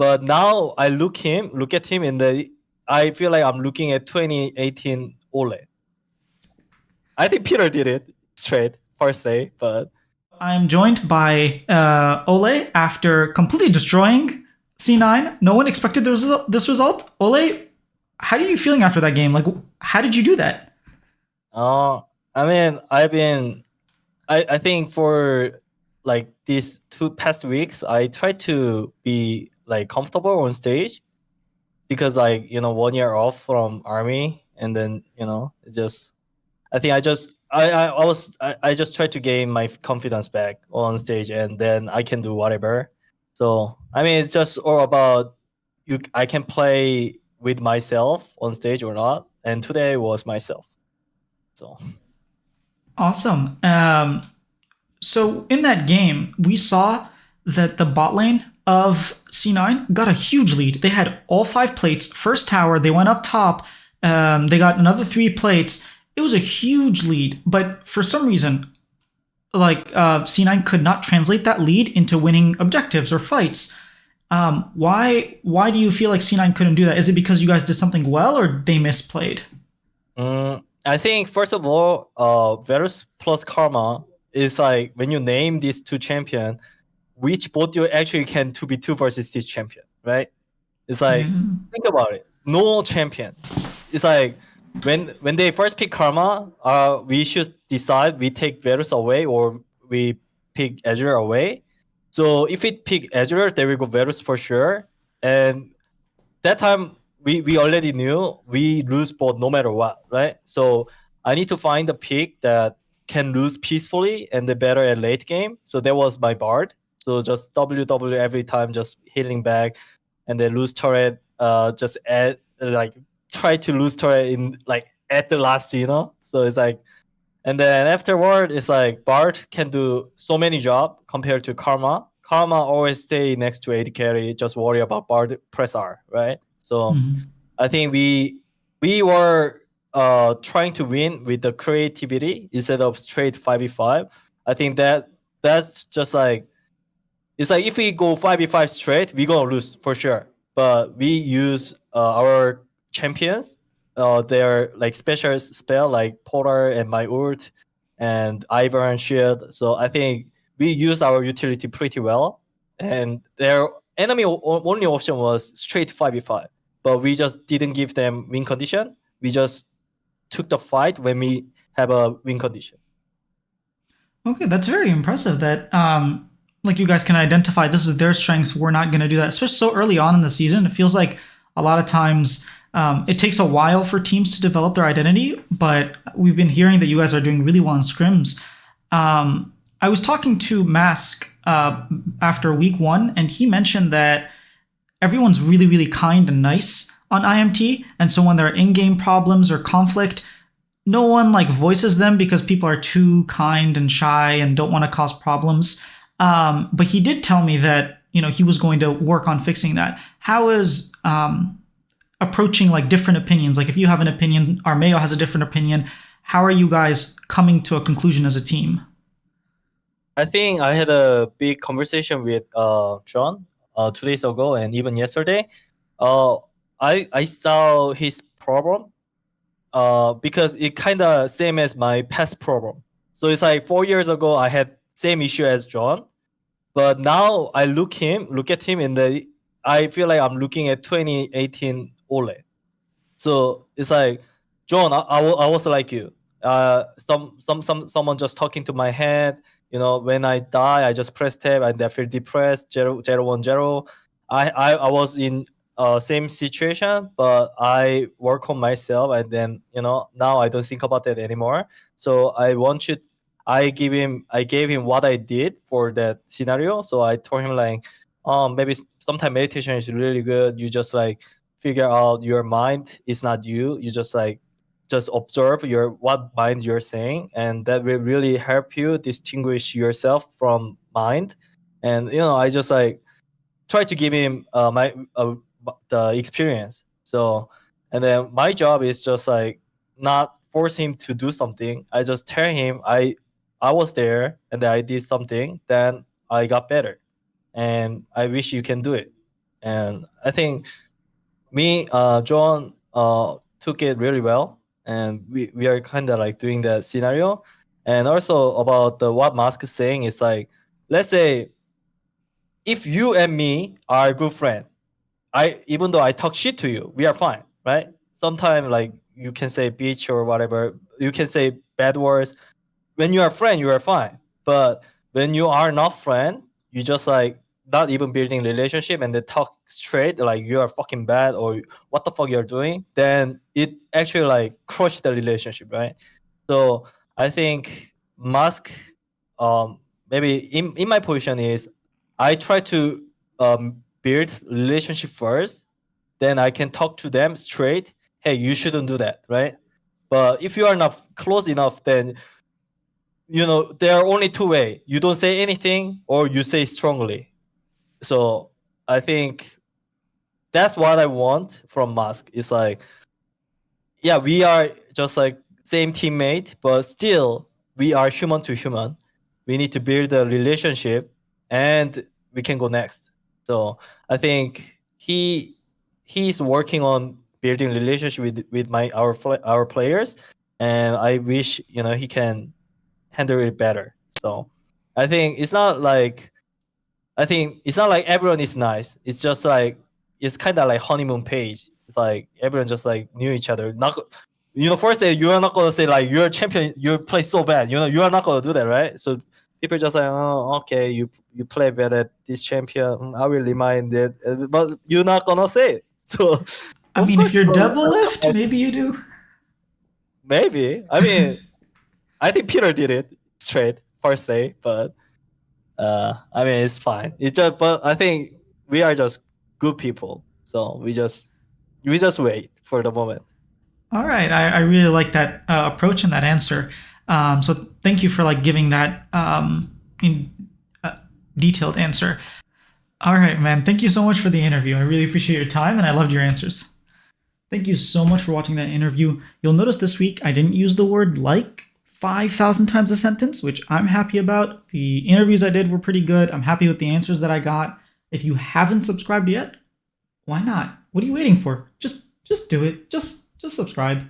But now I look at him in the. I feel like I'm looking at 2018 Olleh. I think Peter did it straight first day, but I'm joined by Olleh after completely destroying C9. No one expected this result. Olleh, how are you feeling after that game? Like, how did you do that? uh, I mean, I think for like these two past weeks, I try to be like comfortable on stage because like 1 year off from army, and then it's just I think I just try to gain my confidence back on stage, and then I can do whatever. So I mean, it's just all about you. I can play with myself on stage or not, and today was myself. So Awesome. So in that game, we saw that the bot lane of C9 got a huge lead. They had all 5 plates, first tower, they went up top, they got another 3 plates. It was a huge lead, but for some reason, C9 could not translate that lead into winning objectives or fights. Why do you feel like C9 couldn't do that? Is it because you guys did something well or they misplayed? I think first of all, Varus plus Karma is like when you name these two champion, which both you actually can 2v2 versus this champion, right? It's Yeah. like think about it. No champion. It's like when they first pick Karma, we should decide we take Varus away or we pick Azure away. So if we pick Azure, they will go Varus for sure. And that time we already knew we lose both no matter what, right? So I need to find a pick that can lose peacefully and the better at late game. So that was my Bard. So just WW every time, just healing back, and then lose turret. Just add like try to lose turret in like at the last, So it's like, and then afterward, it's like Bard can do so many job compared to Karma. Karma always stay next to AD carry, just worry about Bard press R, right? So Mhm. I think we were trying to win with the creativity instead of straight 5v5. I think that's just like it's like if we go 5v5 straight, we're gonna lose for sure. But we use our champions, their like special spell like Polar and my ult and Ivern shield. So I think we use our utility pretty well. And their enemy only option was straight 5v5. But we just didn't give them win condition. We just took the fight when we have a win condition. Okay, that's very impressive that like you guys can identify this is their strengths. We're not going to do that, especially so early on in the season. It feels like a lot of times it takes a while for teams to develop their identity, but we've been hearing that you guys are doing really well in scrims. I was talking to Mask after week 1, and he mentioned that everyone's really, really kind and nice on IMT, and so when there are in-game problems or conflict, no one like voices them because people are too kind and shy and don't want to cause problems. But he did tell me that he was going to work on fixing that. How is approaching like different opinions? Like if you have an opinion, Armeo has a different opinion. How are you guys coming to a conclusion as a team? I think I had a big conversation with John 2 days ago and even yesterday. Uh, I saw his problem because it kind of same as my past problem. So it's like 4 years ago I had same issue as John, but now I look at him in the. I feel like I'm looking at 2018 Olleh. So it's like, John, I was like you. Someone just talking to my head. When I die, I just press tab and I feel depressed. 0, 0, 1, 0. I was in same situation, but I work on myself, and then now I don't think about that anymore. So I want you. I gave him what I did for that scenario. So I told him like, maybe sometimes meditation is really good. You just like figure out your mind is not you. You just observe your what mind you're saying, and that will really help you distinguish yourself from mind. And I just like try to give him my the experience. So, and then my job is just like not force him to do something. I just tell him I was there and then I did something, then I got better, and I wish you can do it. And I think me, John, took it really well, and we are kind of like doing that scenario. And also about the what Musk is saying is like, let's say if you and me are a good friend, I even though I talk shit to you, we are fine, right? Sometimes like you can say bitch or whatever, you can say bad words. When you are a friend, you are fine. But when you are not friend, you just like not even building relationship and they talk straight like you are fucking bad or what the fuck you're doing, then it actually like crush the relationship, right? So I think Musk, um, maybe in my position is I try to build relationship first, then I can talk to them straight. Hey, you shouldn't do that, right? But if you are not close enough, then there are only two way. You don't say anything or you say strongly. So I think that's what I want from Musk. It's like, yeah, we are just like same teammate, but still we are human to human. We need to build a relationship and we can go next. So I think he's working on building relationship with our players, and I wish he can handle it better. So I think it's not like everyone is nice. It's just like it's kind of like honeymoon page. It's like everyone just like knew each other. Not first day you are not gonna say like you're a champion. You play so bad. You are not gonna do that, right? So people just like, oh, okay, you play bad at this champion. I will remind it, but you're not gonna say it. So I of mean, if course you're you're double lift, maybe you do. maybe. I mean, I think Peter did it straight first day, but I mean, it's fine. It's just, but I think we are just good people, so we just wait for the moment. All right, I really like that approach and that answer. So thank you for like giving that in, detailed answer. All right, man. Thank you so much for the interview. I really appreciate your time and I loved your answers. Thank you so much for watching that interview. You'll notice this week I didn't use the word like 5,000 times a sentence, which I'm happy about. The interviews I did were pretty good. I'm happy with the answers that I got. If you haven't subscribed yet, why not? What are you waiting for? Just do it. Just subscribe.